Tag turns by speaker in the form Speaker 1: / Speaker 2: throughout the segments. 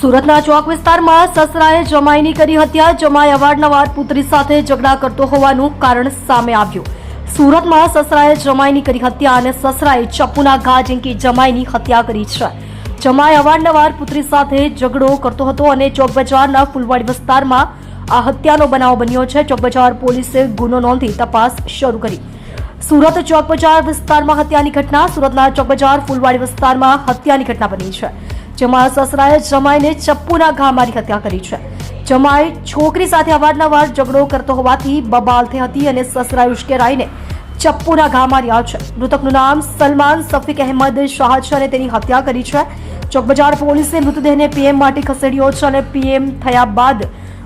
Speaker 1: સુરતના ચોક વિસ્તારમાં સસરાએ જમાઈની કરી હત્યા. જમાઈ અવારનવાર પુત્રી સાથે ઝઘડા કરતો હોવાનું કારણ સામે આવ્યું. સુરતમાં સસરાએ જમાઈની કરી હત્યા અને સસરાએ ચપ્પુના ઘા ઝીંકી જમાઈની હત્યા કરી છે. જમાઈ અવારનવાર પુત્રી સાથે ઝઘડો કરતો હતો અને ચોક બજારના ફૂલવાડી વિસ્તારમાં આ હત્યાનો બનાવ બન્યો છે. ચોક બજાર પોલીસે ગુનો નોંધી તપાસ શરૂ કરી. સુરત ચોક બજાર વિસ્તારમાં હત્યાની ઘટના. સુરતના ચોક બજાર ફૂલવાડી વિસ્તારમાં હત્યાની ઘટના બની છે, જેમાં સસરાએ જમાઈને ચપ્પુના ઘા મારી હત્યા કરી છે. જમાઈ છોકરી સાથે અવારનવાર ઝઘડો કરતો હોવાથી બબાલતી હતી અને સસરાએ ઉશ્કેરાઈને ચપ્પુના ઘા માર્યા છે. મૃતકનું નામ સલમાન સફીક અહેમદ શાહ છે અને તેની હત્યા કરી છે. ચોક બજાર પોલીસે મૃતદેહને પીએમ માટે ખસેડ્યો છે અને પીએમ થયા બાદ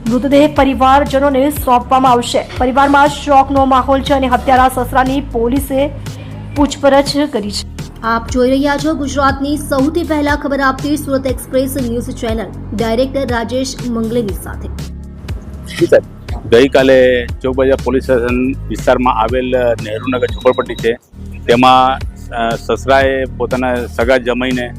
Speaker 1: મૃતદેહ પરિવારજનોને સોંપવામાં આવશે. પરિવારમાં શોકનો માહોલ છે અને હત્યારા સસરાની પોલીસે પૂછપરછ કરી છે. આપ જોઈ રહ્યા છો ગુજરાતની સૌથી પહેલા ખબર આપતી Surat express news channel, director Rajesh મંગલેની સાથે.
Speaker 2: ગઈકાલે ચોક બજાર પોલીસ સ્ટેશન વિસ્તારમાં આવેલ નહેરુનગર ઝુંપડપટ્ટી છે, તેમાં સસરાએ પોતાના સગા જમાઈને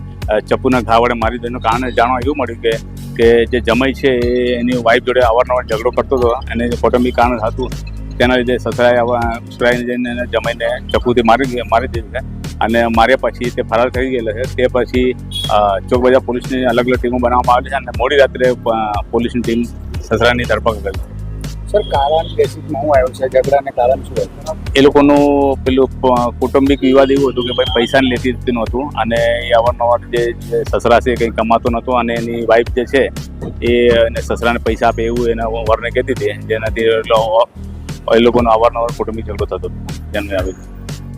Speaker 2: ચપ્પુના ઘા વડે મારી દેવાનું કારણ જાણવા એવું મળ્યું કે જે જમાઈ છે એની વાઈફ જોડે અવારનવાર ઝઘડો કરતો હતો અને કૌટુંબિક કારણ હતું. તેના લીધે સસરાએ ઉશ્કેરાઈને જઈને જમાઈને ચપ્પુથી મારી દીધું છે અને માર્યા પછી તે ફરાર થઈ ગયેલો છે. તે પછી ચોક બજાર પોલીસની અલગ અલગ ટીમો બનાવવામાં આવી છે અને મોડી રાત્રે પોલીસની ટીમ સસરાની ધરપકડ કરી છે.
Speaker 3: સર, કારણ બેસિકમાં શું આવ્યું છે ઝઘડાને કારણ શું હતું?
Speaker 2: એ લોકોનું પેલું કૌટુંબિક વિવાદ એવું હતું કે ભાઈ પૈસાની લેતી દેતીનું હતું અને એ અવારનવાર જે સસરા છે કંઈ કમાતો નહોતો અને એની વાઈફ જે છે એને સસરાને પૈસા આપે એવું એના વરને કહેતી હતી, જેનાથી એ લોકોનો અવારનવાર કૌટુંબિક ઝઘડો થતો હતો. જન્મે આવી